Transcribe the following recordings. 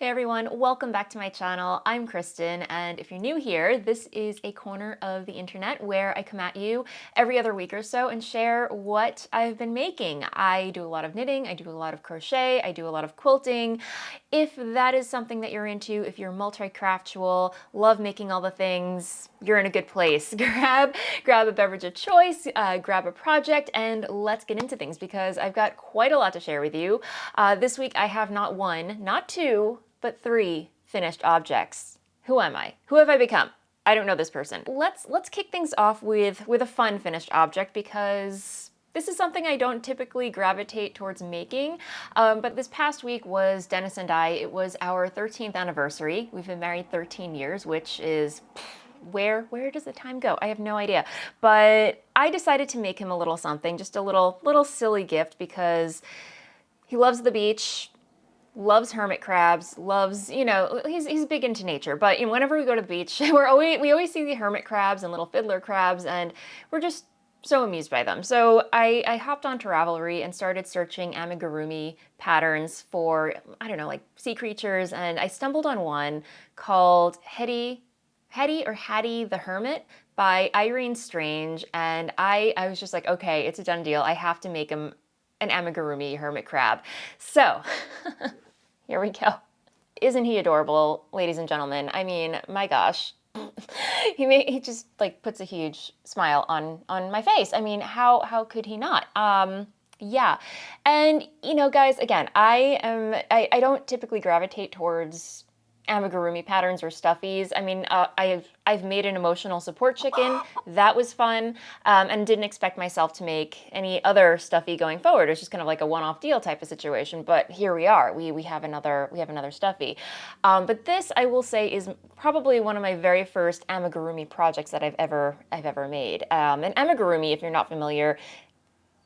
Hey everyone, welcome back to my channel. I'm Kristen, and if you're new here, this is a corner of the internet where I come at you every other week or so and share what I've been making. I do a lot of knitting, I do a lot of crochet, I do a lot of quilting. If that is something that you're into, if you're multi-craftual, love making all the things, you're in a good place. Grab a beverage of choice, grab a project, and let's get into things because I've got quite a lot to share with you. This week I have not one, not two, but three finished objects. Who am I? Who have I become? I don't know this person. Let's kick things off with a fun finished object because this is something I don't typically gravitate towards making, but this past week was Dennis and I. It was our 13th anniversary. We've been married 13 years, which is where does the time go? I have no idea. But I decided to make him a little something, just a little silly gift because he loves the beach, loves hermit crabs, loves, he's big into nature. But whenever we go to the beach, we always see the hermit crabs and little fiddler crabs, and we're just so amused by them. So I hopped onto Ravelry and started searching amigurumi patterns for, I don't know, like sea creatures, and I stumbled on one called Hettie the Hermit by Irene Strange, and I was just like, okay, it's a done deal. I have to make him an amigurumi hermit crab. So here we go. Isn't he adorable, ladies and gentlemen? I mean, my gosh. He just like puts a huge smile on my face. I mean, how could he not? Yeah. And guys, again, I don't typically gravitate towards amigurumi patterns or stuffies. I mean, I've made an emotional support chicken. That was fun, and didn't expect myself to make any other stuffy going forward. It's just kind of like a one-off deal type of situation. But here we are. We have another stuffy. But this, I will say, is probably one of my very first amigurumi projects that I've ever made. And amigurumi, if you're not familiar,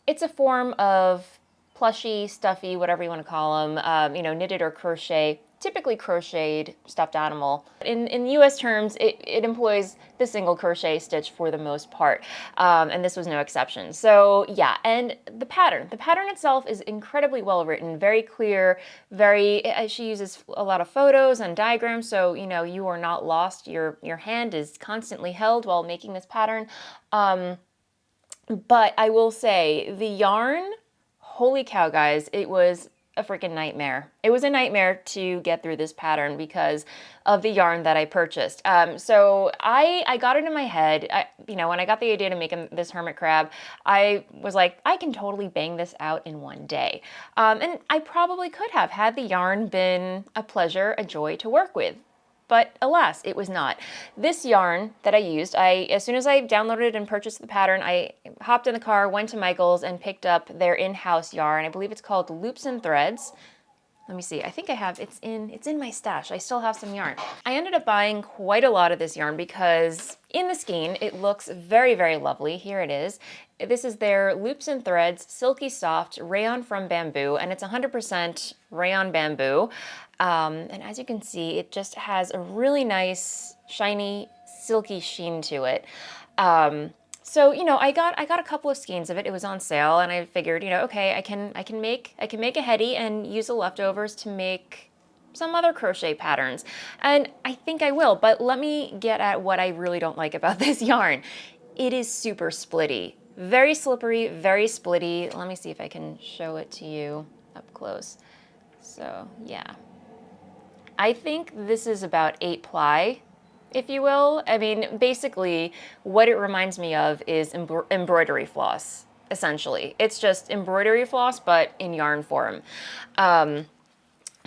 it's a form of plushy, stuffy, whatever you want to call them, knitted or crochet, typically crocheted stuffed animal. In US terms, it employs the single crochet stitch for the most part, and this was no exception. So yeah, and the pattern itself is incredibly well written, very clear, she uses a lot of photos and diagrams, so you are not lost. Your hand is constantly held while making this pattern. But I will say, the yarn, holy cow, guys, it was a freaking nightmare. It was a nightmare to get through this pattern because of the yarn that I purchased. So I got it in my head, when I got the idea to make this hermit crab, I was like, I can totally bang this out in one day. And I probably could have had the yarn been a pleasure, a joy to work with. But alas, it was not. This yarn that I used, as soon as I downloaded and purchased the pattern, I hopped in the car, went to Michael's, and picked up their in-house yarn. I believe it's called Loops and Threads. Let me see. I think I have, it's in my stash. I still have some yarn. I ended up buying quite a lot of this yarn because in the skein, it looks very, very lovely. Here it is. This is their Loops and Threads Silky Soft Rayon from Bamboo, and it's 100% rayon bamboo. And as you can see, it just has a really nice, shiny, silky sheen to it. So I got a couple of skeins of it. It was on sale, and I figured, okay, I can make a Hettie and use the leftovers to make some other crochet patterns. And I think I will, but let me get at what I really don't like about this yarn. It is super splitty. Very slippery, very splitty. Let me see if I can show it to you up close. So, yeah. I think this is about 8 ply, if you will. I mean, basically, what it reminds me of is embroidery floss, essentially. It's just embroidery floss, but in yarn form.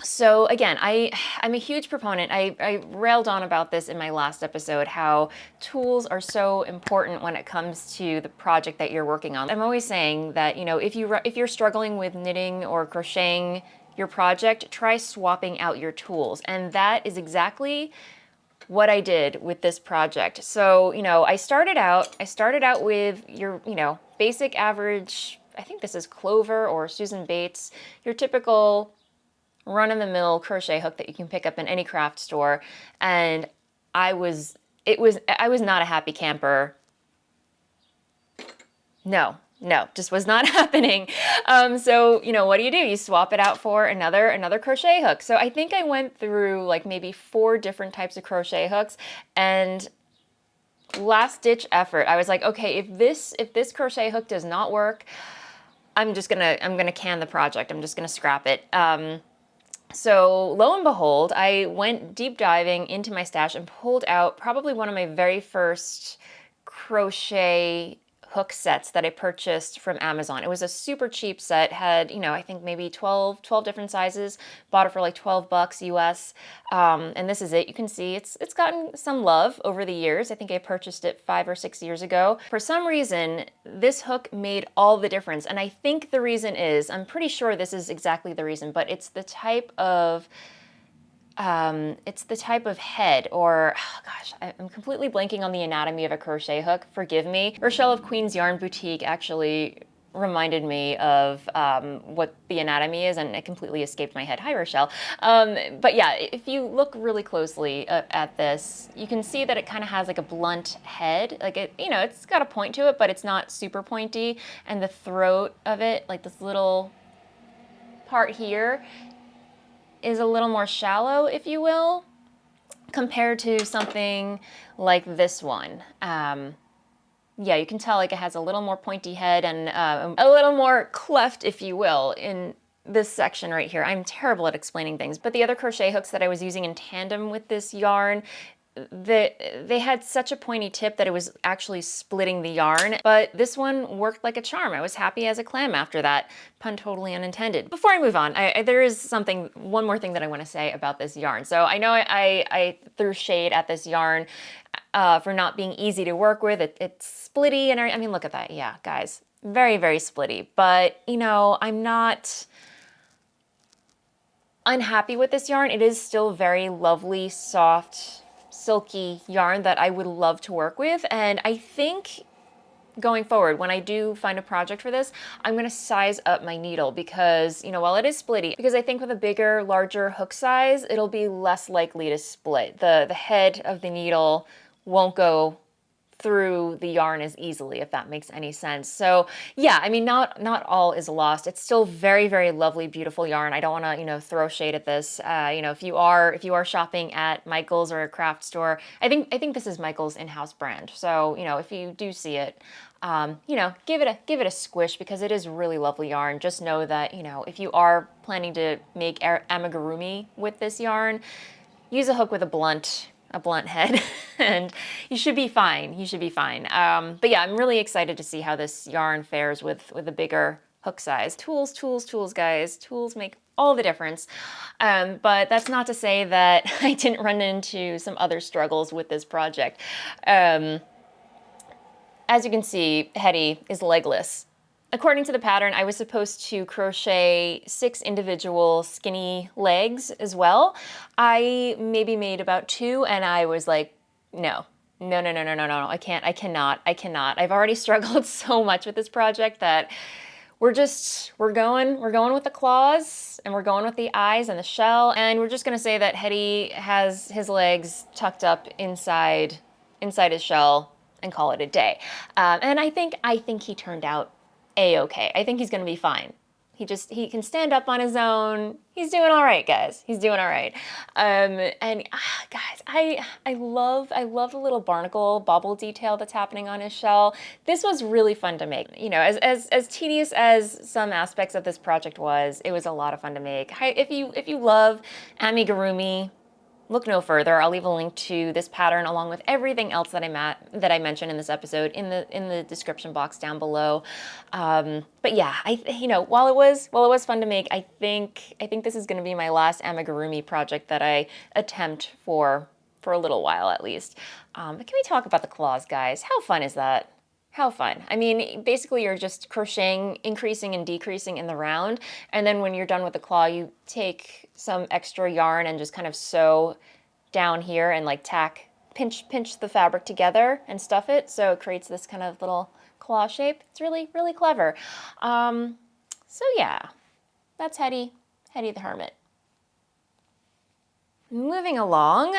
So again, I'm a huge proponent. I railed on about this in my last episode, how tools are so important when it comes to the project that you're working on. I'm always saying that, if you're struggling with knitting or crocheting your project, try swapping out your tools. And that is exactly what I did with this project. So, I started out with your, basic average, I think this is Clover or Susan Bates, your typical run-of-the-mill crochet hook that you can pick up in any craft store. And I was not a happy camper. No, no, just was not happening. So, you know, what do? You swap it out for another crochet hook. So I think I went through like maybe 4 different types of crochet hooks, and last ditch effort, I was like, okay, if this crochet hook does not work, I'm gonna can the project. I'm just gonna scrap it. So lo and behold, I went deep diving into my stash and pulled out probably one of my very first crochet hook sets that I purchased from Amazon. It was a super cheap set, had, you know, I think maybe 12 different sizes, bought it for like $12 US. And this is it. You can see it's gotten some love over the years. I think I purchased it 5 or 6 years ago. For some reason, this hook made all the difference. And I think the reason is, I'm pretty sure this is exactly the reason, but it's the type of head, or, oh gosh, I'm completely blanking on the anatomy of a crochet hook. Forgive me. Rochelle of Queen's Yarn Boutique actually reminded me of what the anatomy is, and it completely escaped my head. Hi, Rochelle. But yeah, if you look really closely at this, you can see that it kind of has like a blunt head. Like it, you know, it's got a point to it, but it's not super pointy. And the throat of it, like this little part here, is a little more shallow, if you will, compared to something like this one. Yeah, you can tell like it has a little more pointy head and a little more cleft, if you will, in this section right here. I'm terrible at explaining things, but the other crochet hooks that I was using in tandem with this yarn, they had such a pointy tip that it was actually splitting the yarn, but this one worked like a charm. I was happy as a clam after that. Pun totally unintended. Before I move on, there is one more thing that I want to say about this yarn. So I know I threw shade at this yarn for not being easy to work with. It's splitty, and I mean, look at that. Yeah, guys, very, very splitty. But, you know, I'm not unhappy with this yarn. It is still very lovely, soft, silky yarn that I would love to work with. And I think going forward, when I do find a project for this, I'm gonna size up my needle because, you know, while it is splitty, because I think with a bigger, larger hook size, it'll be less likely to split. The head of the needle won't go through the yarn as easily, if that makes any sense. So yeah, I mean, not all is lost. It's still very, very lovely, beautiful yarn. I don't want to, you know, throw shade at this. You know, if you are shopping at Michael's or a craft store, I think this is Michael's in-house brand. So, you know, if you do see it, you know, give it a squish because it is really lovely yarn. Just know that, you know, if you are planning to make amigurumi with this yarn, use a hook with a blunt head and you should be fine. You should be fine. But yeah, I'm really excited to see how this yarn fares with a bigger hook size. Tools, tools, tools, guys. Tools make all the difference. But that's not to say that I didn't run into some other struggles with this project. As you can see, Hettie is legless. According to the pattern, I was supposed to crochet 6 individual skinny legs as well. I maybe made about 2 and I was like, no, I cannot. I've already struggled so much with this project that we're going with the claws and we're going with the eyes and the shell. And we're just gonna say that Hettie has his legs tucked up inside his shell and call it a day. And I think he turned out a-okay. I think he's gonna be fine. He can stand up on his own. He's doing all right, guys. He's doing all right. Guys, I love the little barnacle bauble detail that's happening on his shell. This was really fun to make. You know, as tedious as some aspects of this project was, it was a lot of fun to make. If you love amigurumi, look no further. I'll leave a link to this pattern along with everything else that I mentioned in this episode in the description box down below. But yeah, you know, while it was fun to make, I think this is going to be my last amigurumi project that I attempt for a little while at least. But can we talk about the claws, guys? How fun is that? How fun. I mean, basically you're just crocheting, increasing and decreasing in the round. And then when you're done with the claw, you take some extra yarn and just kind of sew down here and like pinch the fabric together and stuff it. So it creates this kind of little claw shape. It's really, really clever. So yeah, that's Hettie the Hermit. moving along,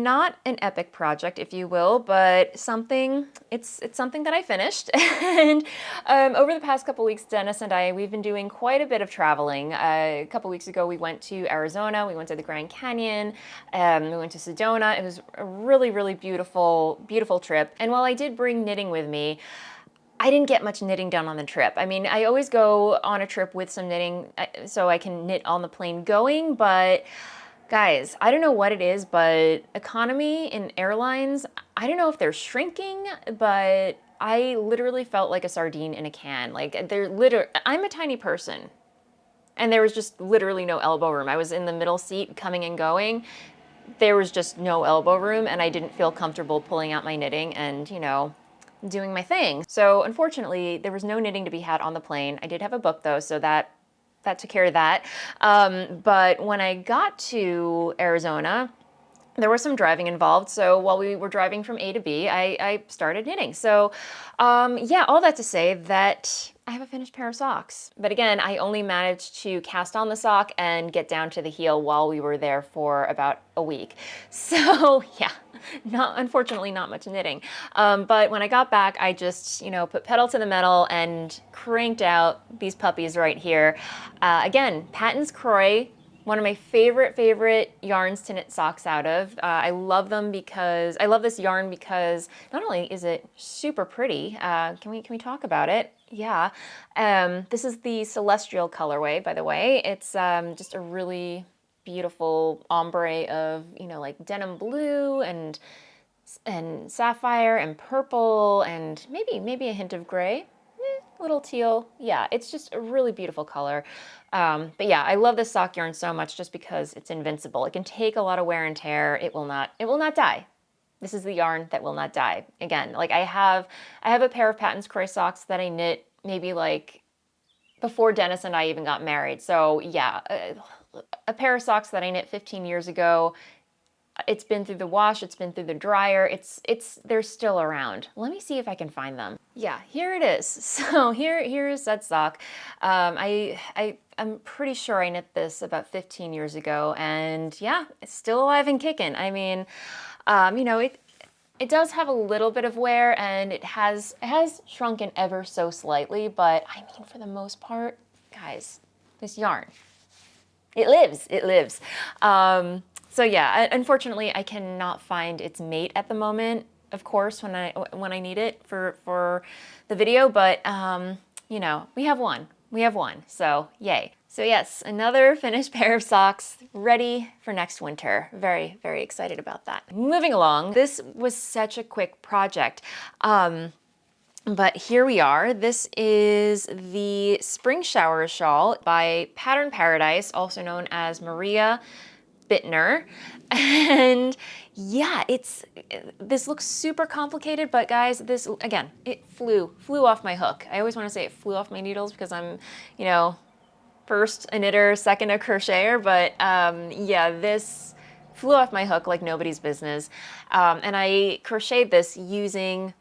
not an epic project, if you will, but it's something that I finished. And over the past couple weeks, Dennis and I, we've been doing quite a bit of traveling. A couple weeks ago, we went to Arizona, we went to the Grand Canyon, we went to Sedona. It was a really, really beautiful, beautiful trip. And while I did bring knitting with me, I didn't get much knitting done on the trip. I mean, I always go on a trip with some knitting so I can knit on the plane going, but guys, I don't know what it is, but economy in airlines, I don't know if they're shrinking, but I literally felt like a sardine in a can. Like I'm a tiny person, and there was just literally no elbow room. I was in the middle seat coming and going. There was just no elbow room, and I didn't feel comfortable pulling out my knitting and, doing my thing. So unfortunately, there was no knitting to be had on the plane. I did have a book though, so that took care of that. But when I got to Arizona, there was some driving involved. So while we were driving from A to B, I started knitting. So yeah, all that to say that I have a finished pair of socks. But again, I only managed to cast on the sock and get down to the heel while we were there for about a week. So yeah, unfortunately not much knitting. But when I got back, I just, put pedal to the metal and cranked out these puppies right here. Again, Patton's Crochet. One of my favorite yarns to knit socks out of. I love them because I love this yarn because not only is it super pretty, can we talk about it? Yeah. This is the Celestial colorway, by the way. It's just a really beautiful ombre of, like denim blue and sapphire and purple and maybe a hint of gray. Little teal. Yeah, it's just a really beautiful color. But yeah, I love this sock yarn so much just because it's invincible. It can take a lot of wear and tear. It will not die. This is the yarn that will not die. Again, like I have a pair of Patton's Crochet socks that I knit maybe like before Dennis and I even got married. So yeah, a pair of socks that I knit 15 years ago. It's been through the wash, it's been through the dryer, they're still around. Let me see if I can find them. Yeah, here it is. So here is that sock. I'm pretty sure I knit this about 15 years ago, and yeah, it's still alive and kicking. I mean, it does have a little bit of wear, and it has shrunken ever so slightly, but I mean, for the most part, guys, this yarn, it lives. So yeah, unfortunately, I cannot find its mate at the moment, of course, when I need it for the video, but we have one, so yay. So yes, another finished pair of socks ready for next winter. Very, very excited about that. Moving along, this was such a quick project. But here we are. This is the Spring Showers Shawl by Pattern Paradise, also known as Maria Bittner. And yeah, this looks super complicated, but guys, this, again, it flew off my hook. I always want to say it flew off my needles because I'm, first a knitter, second a crocheter, but yeah, this flew off my hook like nobody's business. And I crocheted this using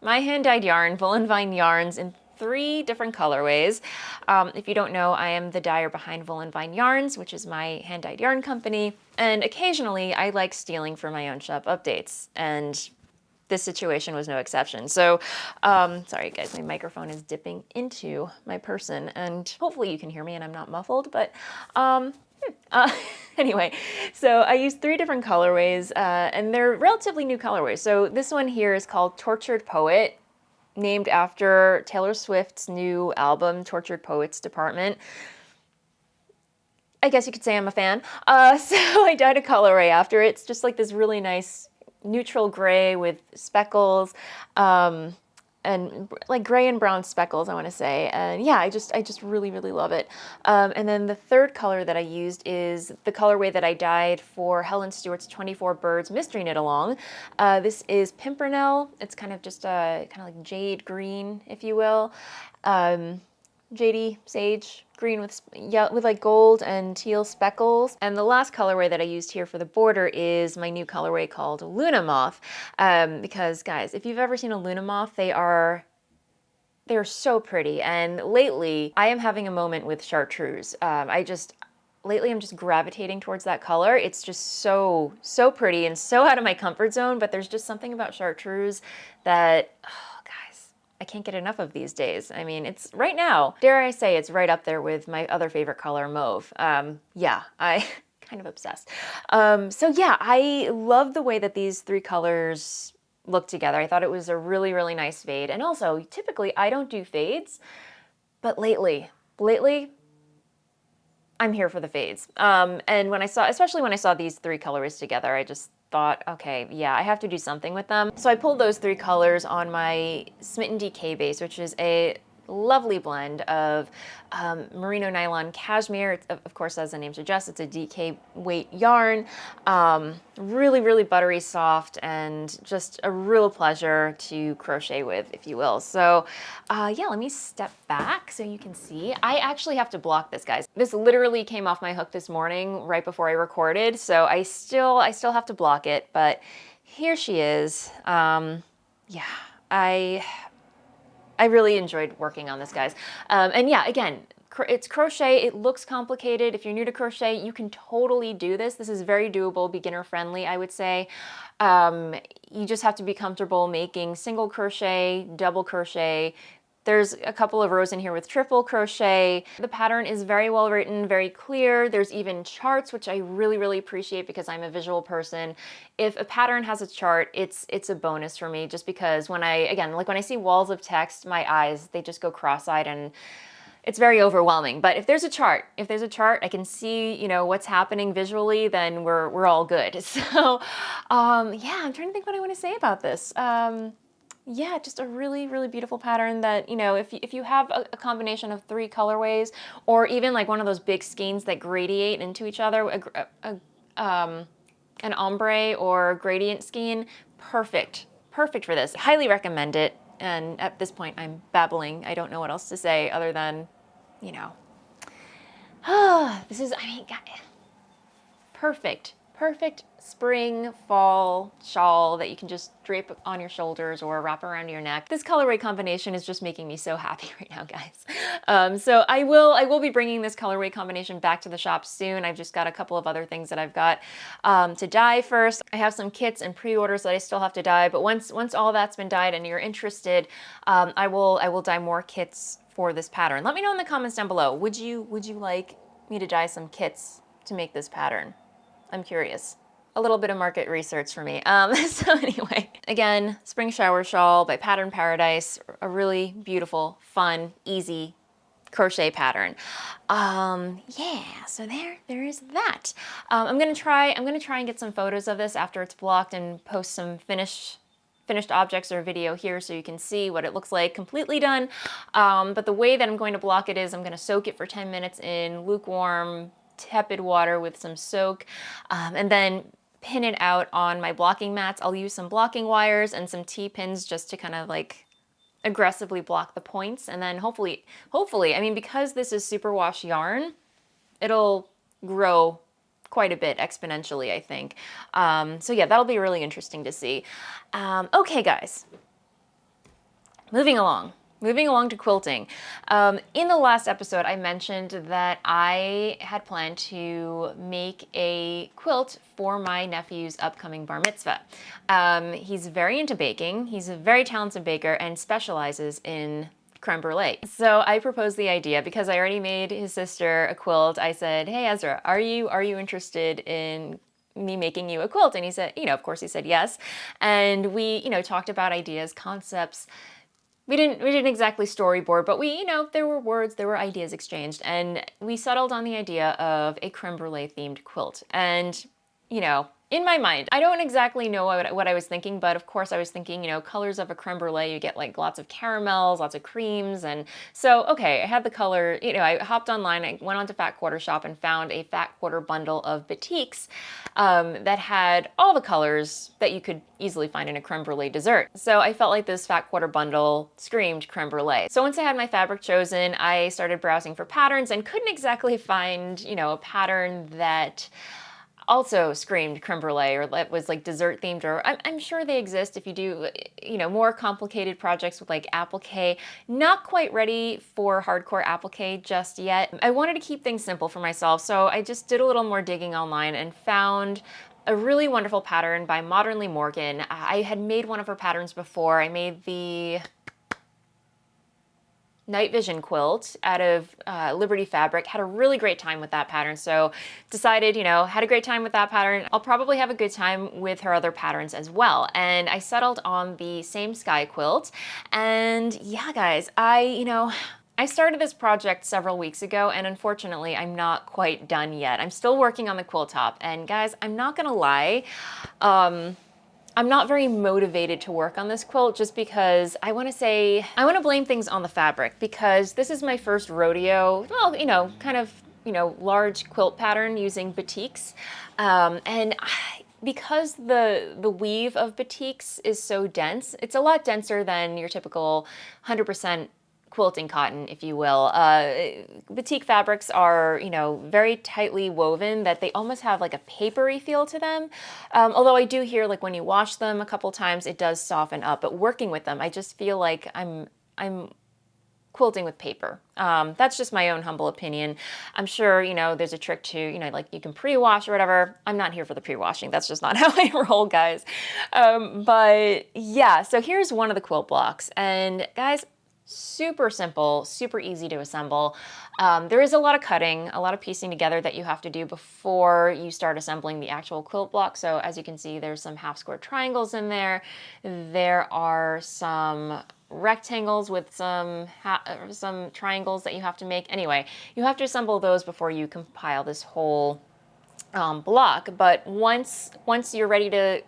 my hand-dyed yarn, Voolenvine yarns, in 3 different colorways. If you don't know, I am the dyer behind Voolenvine Yarns, which is my hand-dyed yarn company, and occasionally I like stealing for my own shop updates, and this situation was no exception. So, sorry guys, my microphone is dipping into my person, and hopefully you can hear me and I'm not muffled, but anyway, so I used 3 different colorways, and they're relatively new colorways. So this one here is called Tortured Poet, named after Taylor Swift's new album, Tortured Poets Department. I guess you could say I'm a fan. So I dyed a colorway after it. It's just like this really nice neutral gray with speckles, and like gray and brown speckles, I want to say. And yeah, I just really, really love it. And then the third color that I used is the colorway that I dyed for Helen Stewart's 24 Birds Mystery Knit Along. This is Pimpernel. It's kind of just a kind of like jade green, if you will. Jadey sage green with like gold and teal speckles. And the last colorway that I used here for the border is my new colorway called Luna Moth. Because guys, if you've ever seen a Luna Moth, they're so pretty. And lately I am having a moment with chartreuse. I just lately I'm just gravitating towards that color. It's just so, so pretty and so out of my comfort zone, but there's just something about chartreuse that, oh, guys, I can't get enough of these days. I mean, it's right now, dare I say, it's right up there with my other favorite color, mauve. Yeah, I kind of obsessed. So yeah, I love the way that these three colors look together. I thought it was a really, really nice fade. And also, typically I don't do fades, but lately, I'm here for the fades. And when I saw, especially when I saw these three colors together, I just thought, okay, yeah, I have to do something with them. So I pulled those three colors on my Smitten DK base, which is a lovely blend of merino nylon cashmere. It's, of course, as the name suggests, it's a DK weight yarn. Really, really buttery soft and just a real pleasure to crochet with, if you will. So yeah, let me step back so you can see. I actually have to block this, guys. This literally came off my hook this morning right before I recorded, so I still have to block it, but here she is. Yeah, I really enjoyed working on this, guys. And yeah, again, it's crochet. It looks complicated. If you're new to crochet, you can totally do this. This is very doable, beginner friendly, I would say. You just have to be comfortable making single crochet, double crochet. There's a couple of rows in here with triple crochet. The pattern is very well written, very clear. There's even charts, which I really, really appreciate because I'm a visual person. If a pattern has a chart, it's a bonus for me, just because when when I see walls of text, my eyes, they just go cross-eyed and it's very overwhelming. But if there's a chart, I can see, you know, what's happening visually, then we're all good. So yeah, I'm trying to think what I want to say about this. Yeah, just a really, really beautiful pattern that, you know, if you have a combination of three colorways, or even like one of those big skeins that gradiate into each other, an ombre or gradient skein, perfect for this. Highly recommend it. And at this point, I'm babbling. I don't know what else to say other than, you know, this is, I mean, perfect spring, fall shawl that you can just drape on your shoulders or wrap around your neck. This colorway combination is just making me so happy right now, guys. So I will be bringing this colorway combination back to the shop soon. I've just got a couple of other things that I've got to dye first. I have some kits and pre-orders that I still have to dye, but once all that's been dyed and you're interested, I will dye more kits for this pattern. Let me know in the comments down below. Would you like me to dye some kits to make this pattern? I'm curious. A little bit of market research for me. So anyway, again, Spring Showers Shawl by Pattern Paradise, a really beautiful, fun, easy crochet pattern. Yeah, so there is that. I'm gonna try and get some photos of this after it's blocked and post some finished objects or video here so you can see what it looks like completely done. But the way that I'm going to block it is I'm gonna soak it for 10 minutes in lukewarm, tepid water with some soak, and then pin it out on my blocking mats. I'll use some blocking wires and some T-pins just to kind of like aggressively block the points, and then hopefully, I mean, because this is superwash yarn, it'll grow quite a bit exponentially, I think. So yeah, that'll be really interesting to see. Okay, guys, moving along to quilting. In the last episode, I mentioned that I had planned to make a quilt for my nephew's upcoming bar mitzvah. He's very into baking. He's a very talented baker and specializes in creme brulee. So I proposed the idea because I already made his sister a quilt. I said, hey, Ezra, are you interested in me making you a quilt? And he said, you know, of course he said yes. And we, you know, talked about ideas, concepts. We didn't exactly storyboard, but we, you know, there were words, there were ideas exchanged, and we settled on the idea of a creme brulee themed quilt. And, you know, in my mind, I don't exactly know what I was thinking, but of course I was thinking, you know, colors of a creme brulee, you get like lots of caramels, lots of creams, and so, okay, I had the color, you know, I hopped online, I went onto Fat Quarter Shop and found a Fat Quarter bundle of batiks that had all the colors that you could easily find in a creme brulee dessert. So I felt like this Fat Quarter bundle screamed creme brulee. So once I had my fabric chosen, I started browsing for patterns and couldn't exactly find, you know, a pattern that also screamed creme brulee, or that was like dessert themed, or I'm sure they exist if you do, you know, more complicated projects with like applique. Not quite ready for hardcore applique just yet. I wanted to keep things simple for myself, so I just did a little more digging online and found a really wonderful pattern by Modernly Morgan. I had made one of her patterns before. I made the Night Vision quilt out of Liberty fabric. Had a really great time with that pattern, so decided, you know, had a great time with that pattern. I'll probably have a good time with her other patterns as well. And I settled on the Same Sky quilt. And yeah, guys, I started this project several weeks ago, and unfortunately, I'm not quite done yet. I'm still working on the quilt top, and guys, I'm not gonna lie, I'm not very motivated to work on this quilt just because I want to blame things on the fabric, because this is my first rodeo, well, you know, kind of, you know, large quilt pattern using batiks, because the weave of batiks is so dense, it's a lot denser than your typical 100% quilting cotton, if you will. Batik fabrics are, you know, very tightly woven, that they almost have like a papery feel to them. Although I do hear, like, when you wash them a couple times, it does soften up. But working with them, I just feel like I'm quilting with paper. That's just my own humble opinion. I'm sure, you know, there's a trick to, you know, like you can pre-wash or whatever. I'm not here for the pre-washing. That's just not how I roll, guys. But yeah, so here's one of the quilt blocks. And guys, super simple, super easy to assemble. There is a lot of cutting, a lot of piecing together that you have to do before you start assembling the actual quilt block. So as you can see, there's some half square triangles in there. There are some rectangles with some triangles that you have to make. Anyway, you have to assemble those before you compile this whole block. But once you're ready to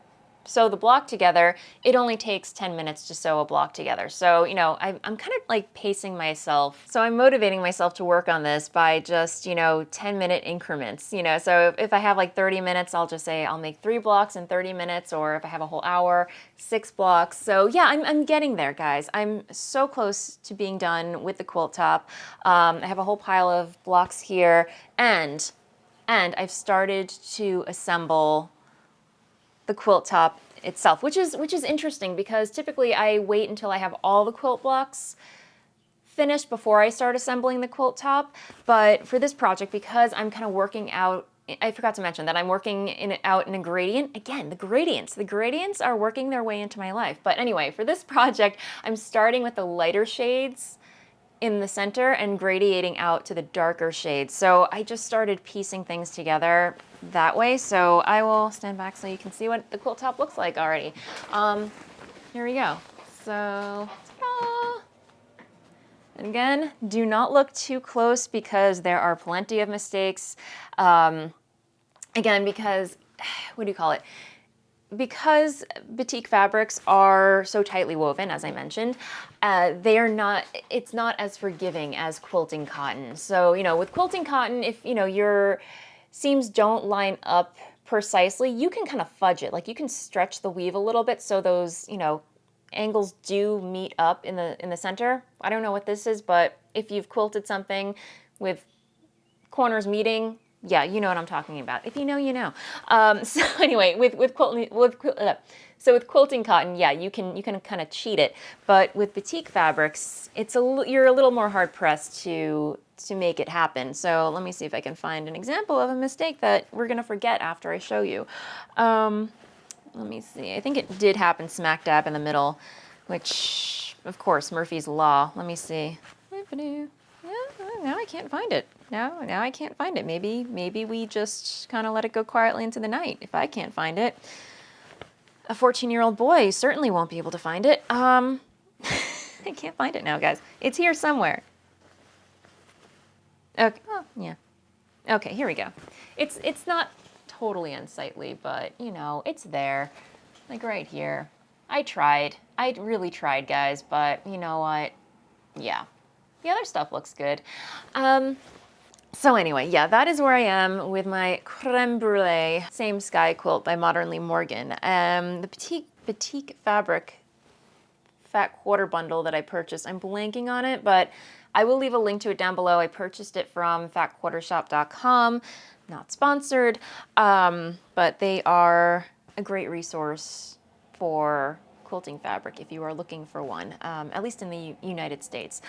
sew the block together, it only takes 10 minutes to sew a block together. So, you know, I'm kind of like pacing myself. So I'm motivating myself to work on this by just, you know, 10-minute increments, you know. So if I have like 30 minutes, I'll just say I'll make 3 blocks in 30 minutes, or if I have a whole hour, 6 blocks. So yeah, I'm getting there, guys. I'm so close to being done with the quilt top. I have a whole pile of blocks here, and I've started to assemble the quilt top itself, which is interesting, because typically I wait until I have all the quilt blocks finished before I start assembling the quilt top. But for this project, because I'm kind of working out, I forgot to mention that I'm working out in a gradient. Again, the gradients are working their way into my life. But anyway, for this project, I'm starting with the lighter shades in the center and gradiating out to the darker shades. So I just started piecing things together that way. So I will stand back so you can see what the quilt top looks like already. Here we go. So, ta-da! And again, do not look too close, because there are plenty of mistakes. Again, because, what do you call it? Because batik fabrics are so tightly woven, as I mentioned, it's not as forgiving as quilting cotton. So, you know, with quilting cotton, if, you know, your seams don't line up precisely, you can kind of fudge it. Like, you can stretch the weave a little bit so those, you know, angles do meet up in the center. I don't know what this is, but if you've quilted something with corners meeting, yeah, you know what I'm talking about. If you know, you know. So anyway, with quilting cotton, yeah, you can kind of cheat it. But with batik fabrics, you're a little more hard pressed to make it happen. So let me see if I can find an example of a mistake that we're gonna forget after I show you. Let me see. I think it did happen smack dab in the middle, which, of course, Murphy's Law. Let me see. Now I can't find it. Now I can't find it. Maybe we just kind of let it go quietly into the night. If I can't find it, a 14-year-old boy certainly won't be able to find it. I can't find it now, guys. It's here somewhere. Okay. Oh, yeah. Okay, here we go. It's not totally unsightly, but, you know, it's there. Like right here. I tried. I really tried, guys, but you know what? Yeah. The other stuff looks good. So anyway, yeah, that is where I am with my creme brulee Same Sky quilt by Modernly Morgan. The batik fabric fat quarter bundle that I purchased, I'm blanking on it, but I will leave a link to it down below. I purchased it from fatquartershop.com. not sponsored, but they are a great resource for quilting fabric if you are looking for one, at least in the United States.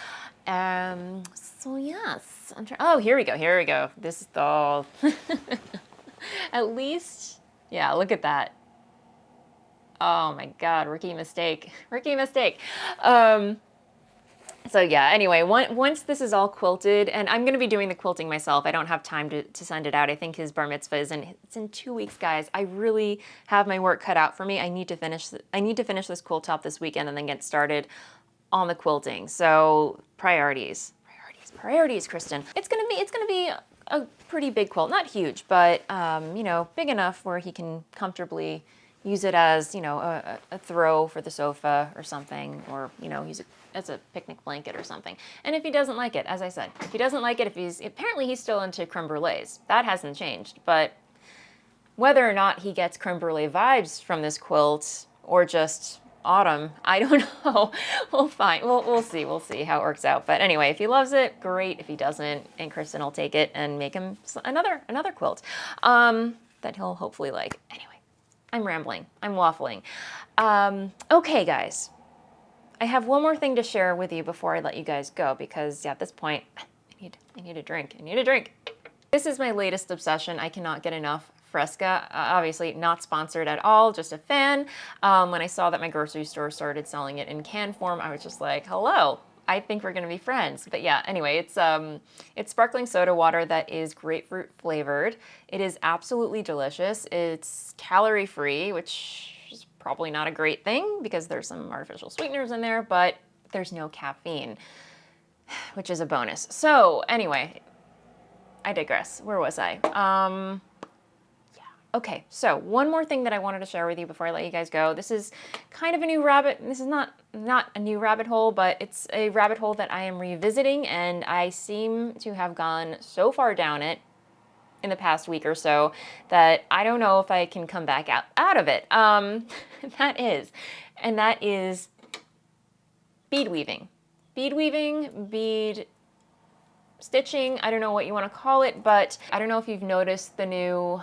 So yes, oh, here we go. This is the, at least, yeah, look at that. Oh my God, rookie mistake. So yeah, anyway, once this is all quilted, and I'm going to be doing the quilting myself. I don't have time to send it out. I think his bar mitzvah is it's in 2 weeks, guys. I really have my work cut out for me. I need to finish this quilt top this weekend and then get started on the quilting. So priorities, Kristen. It's gonna be a pretty big quilt, not huge, but you know, big enough where he can comfortably use it as, you know, a throw for the sofa or something, or, you know, use it as a picnic blanket or something. And if he doesn't like it, as I said, if he doesn't like it, apparently he's still into creme brulees. That hasn't changed, but whether or not he gets creme brulee vibes from this quilt or just autumn, I don't know. We'll find. We'll see. We'll see how it works out. But anyway, if he loves it, great. If he doesn't, and Kristen will take it and make him another quilt that he'll hopefully like. Anyway, I'm rambling. I'm waffling. Okay, guys. I have one more thing to share with you before I let you guys go, because at this point, I need a drink. This is my latest obsession. I cannot get enough Fresca. Obviously not sponsored at all, just a fan. When I saw that my grocery store started selling it in can form, I was just like, hello, I think we're gonna be friends. But yeah, anyway, it's sparkling soda water that is grapefruit flavored. It is absolutely delicious. It's calorie free, which is probably not a great thing because there's some artificial sweeteners in there, but there's no caffeine, which is a bonus. So anyway, I digress. Where was I? Okay, so one more thing that I wanted to share with you before I let you guys go. This is kind of a new rabbit. This is not a new rabbit hole, but it's a rabbit hole that I am revisiting, and I seem to have gone so far down it in the past week or so that I don't know if I can come back out of it. That is bead weaving. Bead weaving, bead stitching, I don't know what you want to call it, but I don't know if you've noticed the new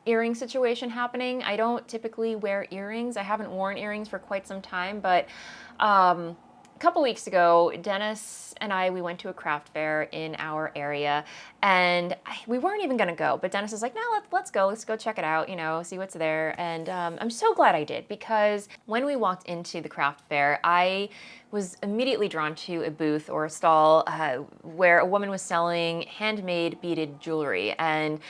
earring situation happening. I don't typically wear earrings. I haven't worn earrings for quite some time, but a couple weeks ago, Dennis and we went to a craft fair in our area, and we weren't even gonna go, but Dennis was like, no, let's go check it out, you know, see what's there. And I'm so glad I did, because when we walked into the craft fair, I was immediately drawn to a booth or a stall where a woman was selling handmade beaded jewelry, and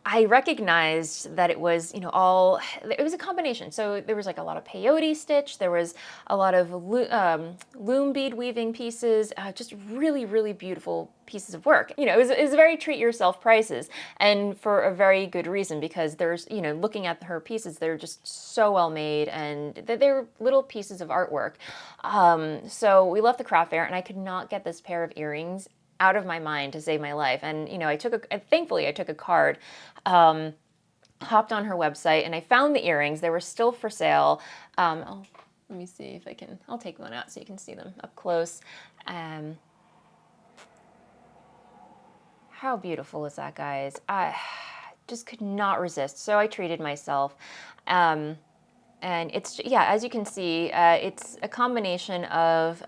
I recognized that it was, you know, it was a combination. So there was like a lot of peyote stitch, there was a lot of loom bead weaving pieces, just really, really beautiful pieces of work. You know, it was very treat yourself prices, and for a very good reason, because there's, you know, looking at her pieces, they're just so well made, and they're little pieces of artwork. So we left the craft fair, and I could not get this pair of earrings out of my mind to save my life. And, you know, thankfully I took a card, hopped on her website, and I found the earrings. They were still for sale. Let me see if I can, I'll take one out so you can see them up close. How beautiful is that, guys? I just could not resist. So I treated myself. And it's, yeah, as you can see, it's a combination of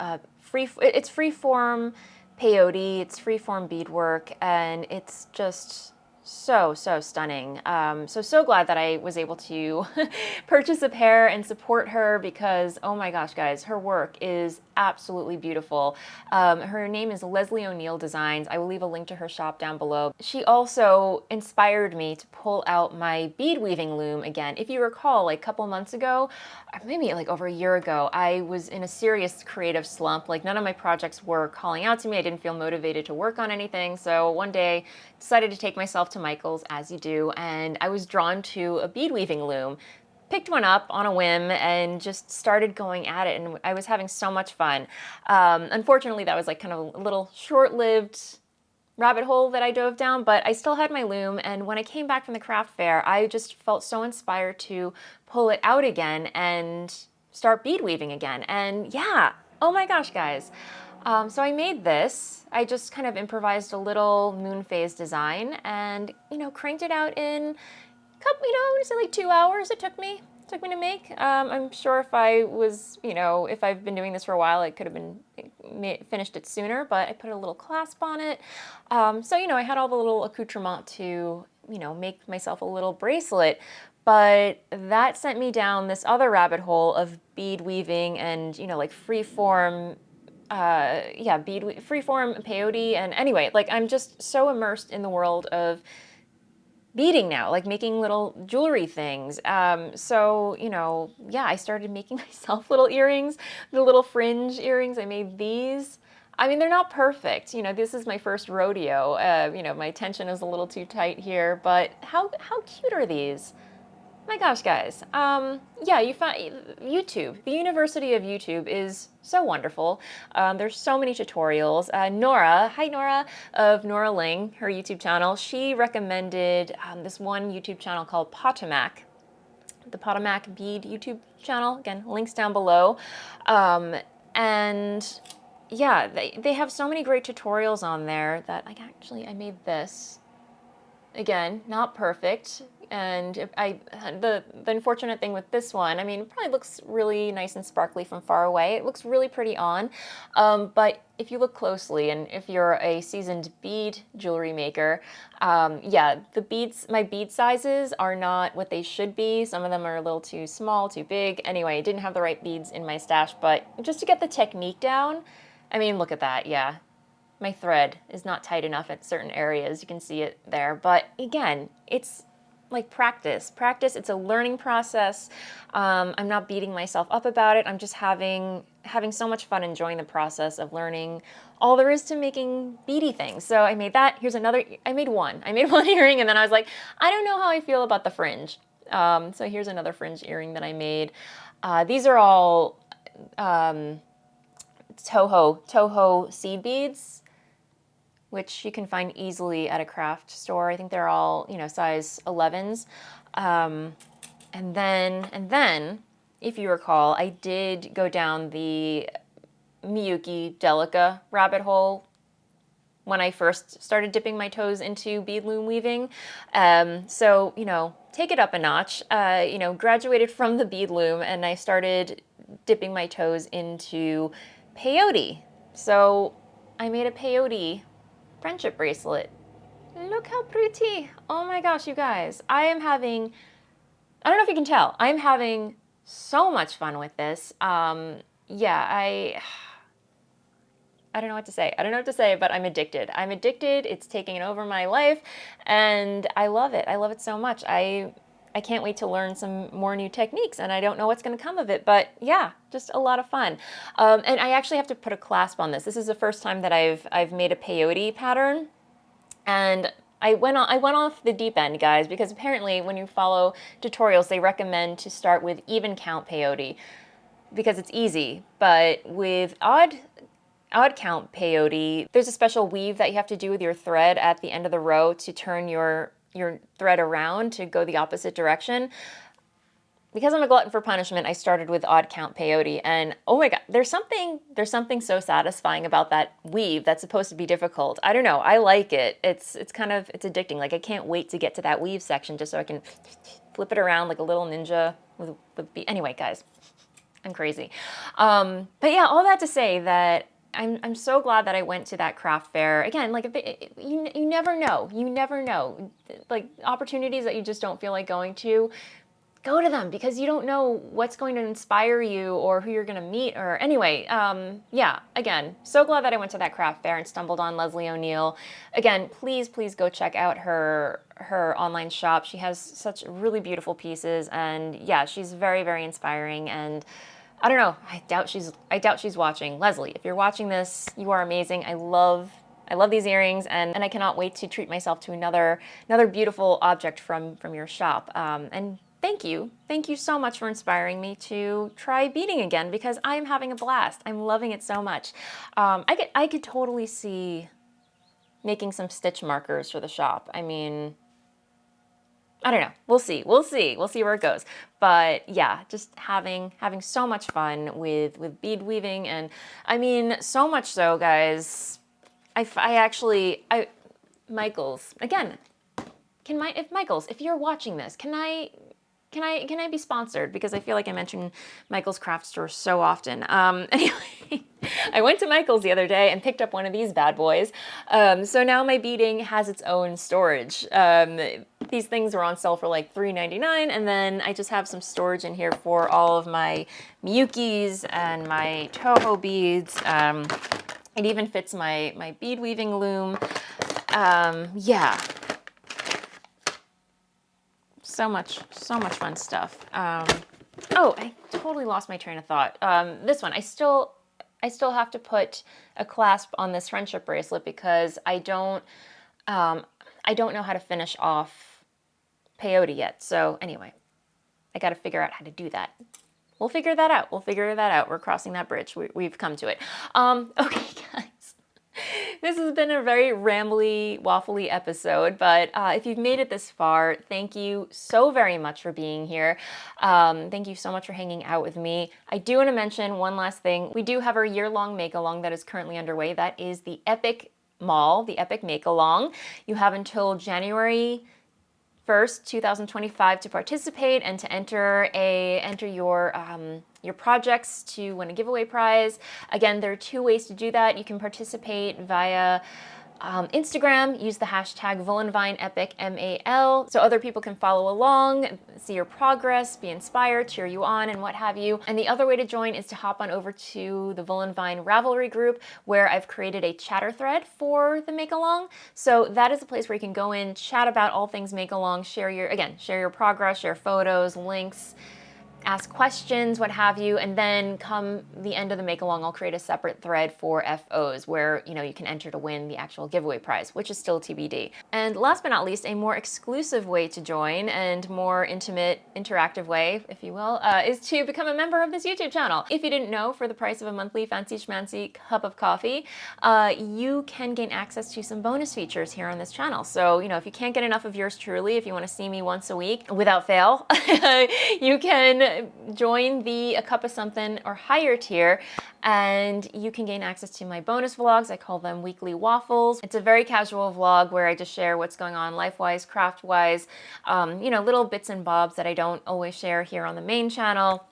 it's freeform peyote, it's freeform beadwork, and it's just so stunning. So glad that I was able to purchase a pair and support her, because oh my gosh, guys, her work is absolutely beautiful. Her name is Leslie O'Neill Designs. I will leave a link to her shop down below. She also inspired me to pull out my bead weaving loom again. If you recall, like a couple months ago, maybe like over a year ago, I was in a serious creative slump. Like none of my projects were calling out to me. I didn't feel motivated to work on anything. So one day decided to take myself to Michael's, as you do, and I was drawn to a bead weaving loom. Picked one up on a whim and just started going at it, and I was having so much fun. Unfortunately, that was like kind of a little short-lived rabbit hole that I dove down, but I still had my loom, and when I came back from the craft fair, I just felt so inspired to pull it out again and start bead weaving again. And yeah, oh my gosh, guys, So I made this. I just kind of improvised a little moon phase design and, cranked it out in couple, I would say like 2 hours it took me to make. I'm sure if I was, if I've been doing this for a while, I could have been finished it sooner, but I put a little clasp on it. So, I had all the little accoutrement to, make myself a little bracelet. But that sent me down this other rabbit hole of bead weaving and, like freeform freeform peyote. And anyway, like I'm just so immersed in the world of beading now, like making little jewelry things. So, yeah, I started making myself little earrings, the little fringe earrings. I made these. I mean, they're not perfect. This is my first rodeo. My tension is a little too tight here, but how cute are these? My gosh, guys. Yeah, you find YouTube. The University of YouTube is so wonderful. There's so many tutorials. Nora, hi Nora, of Nora Ling, her YouTube channel, she recommended this one YouTube channel called Potomac, the Potomac Bead YouTube channel. Again, links down below. And yeah, they have so many great tutorials on there that I made this. Again, not perfect. And the unfortunate thing with this one, I mean, it probably looks really nice and sparkly from far away. It looks really pretty on. But if you look closely, and if you're a seasoned bead jewelry maker, yeah, my bead sizes are not what they should be. Some of them are a little too small, too big. Anyway, I didn't have the right beads in my stash, but just to get the technique down, I mean, look at that, yeah. My thread is not tight enough at certain areas. You can see it there. But again, it's like practice. It's a learning process. I'm not beating myself up about it. I'm just having so much fun enjoying the process of learning all there is to making beady things. So I made that. Here's another. I made one earring, and then I was like, I don't know how I feel about the fringe. So here's another fringe earring that I made. These are all Toho seed beads, which you can find easily at a craft store. I think they're all, size 11s. And then, if you recall, I did go down the Miyuki Delica rabbit hole when I first started dipping my toes into bead-loom weaving. So, take it up a notch. Graduated from the bead-loom and I started dipping my toes into peyote. So I made a peyote friendship bracelet. Look how pretty. Oh my gosh, you guys. I don't know if you can tell, I'm having so much fun with this. Yeah, I don't know what to say. But I'm addicted. It's taking over my life and I love it. I love it so much. I can't wait to learn some more new techniques, and I don't know what's going to come of it, but yeah, just a lot of fun. And I actually have to put a clasp on this. This is the first time that I've made a peyote pattern, and I went off the deep end, guys, because apparently when you follow tutorials, they recommend to start with even count peyote because it's easy, but with odd count peyote, there's a special weave that you have to do with your thread at the end of the row to turn your thread around to go the opposite direction. Because I'm a glutton for punishment, I started with odd count peyote, and oh my god, there's something so satisfying about that weave that's supposed to be difficult. I don't know, I like it. It's addicting. Like I can't wait to get to that weave section just so I can flip it around like a little ninja with anyway, guys, I'm crazy. But yeah, all that to say that I'm so glad that I went to that craft fair. Again, like you never know. Like opportunities that you just don't feel like going to, go to them because you don't know what's going to inspire you or who you're going to meet or anyway. Yeah, again, so glad that I went to that craft fair and stumbled on Leslie O'Neill. Again, please go check out her online shop. She has such really beautiful pieces, and yeah, she's very, very inspiring. And I don't know. I doubt she's watching. Leslie, if you're watching this, you are amazing. I love these earrings, and I cannot wait to treat myself to another beautiful object from your shop. And thank you so much for inspiring me to try beading again because I'm having a blast. I'm loving it so much. I could totally see making some stitch markers for the shop. I mean, I don't know. We'll see. We'll see. We'll see where it goes. But yeah, just having so much fun with bead weaving, and I mean so much so, guys. Michaels again. Michaels, if you're watching this, can I be sponsored? Because I feel like I mention Michael's craft store so often. Anyway, I went to Michael's the other day and picked up one of these bad boys. So now my beading has its own storage. These things were on sale for like $3.99, and then I just have some storage in here for all of my Miyukis and my Toho beads. It even fits my bead weaving loom. Yeah. So much fun stuff. Oh, I totally lost my train of thought. This one, I still have to put a clasp on this friendship bracelet because I don't know how to finish off peyote yet. So anyway, I got to figure out how to do that. We'll figure that out. We're crossing that bridge. We've come to it. Okay, guys. This has been a very rambly, waffly episode, but if you've made it this far, thank you so very much for being here. Thank you so much for hanging out with me. I do want to mention one last thing. We do have our year-long make-along that is currently underway. That is the Epic Mall, the Epic Make-Along. You have until January 1st, 2025 to participate and to enter your projects to win a giveaway prize. Again, there are 2 ways to do that. You can participate via Instagram, use the hashtag Voolenvine Epic MAL, so other people can follow along, see your progress, be inspired, cheer you on, and what have you. And the other way to join is to hop on over to the Voolenvine Ravelry group, where I've created a chatter thread for the make-along. So that is a place where you can go in, chat about all things make-along, share your progress, share photos, links, ask questions, what have you, and then come the end of the make-along, I'll create a separate thread for FOs where, you can enter to win the actual giveaway prize, which is still TBD. And last but not least, a more exclusive way to join and more intimate, interactive way, if you will, is to become a member of this YouTube channel. If you didn't know, for the price of a monthly fancy schmancy cup of coffee, you can gain access to some bonus features here on this channel. So, if you can't get enough of yours truly, if you want to see me once a week without fail, you can join the A Cup of Something or higher tier, and you can gain access to my bonus vlogs. I call them weekly waffles. It's a very casual vlog where I just share what's going on life-wise, craft-wise, little bits and bobs that I don't always share here on the main channel.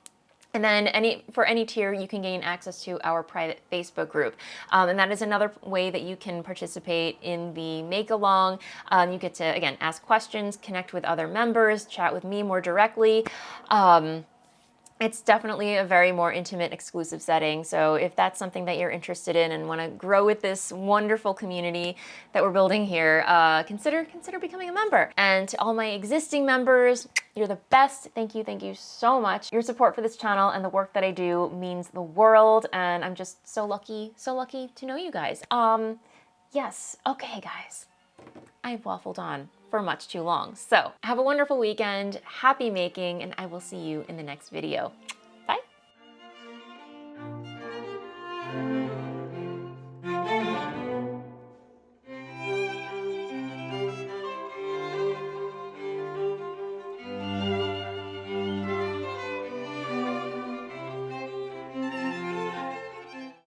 And then for any tier, you can gain access to our private Facebook group. And that is another way that you can participate in the make-along. You get to, again, ask questions, connect with other members, chat with me more directly. It's definitely a very more intimate, exclusive setting. So if that's something that you're interested in and want to grow with this wonderful community that we're building here, consider becoming a member. And to all my existing members, you're the best. Thank you so much. Your support for this channel and the work that I do means the world, and I'm just so lucky to know you guys. Yes, okay, guys. I've waffled on for much too long. So have a wonderful weekend, happy making, and I will see you in the next video.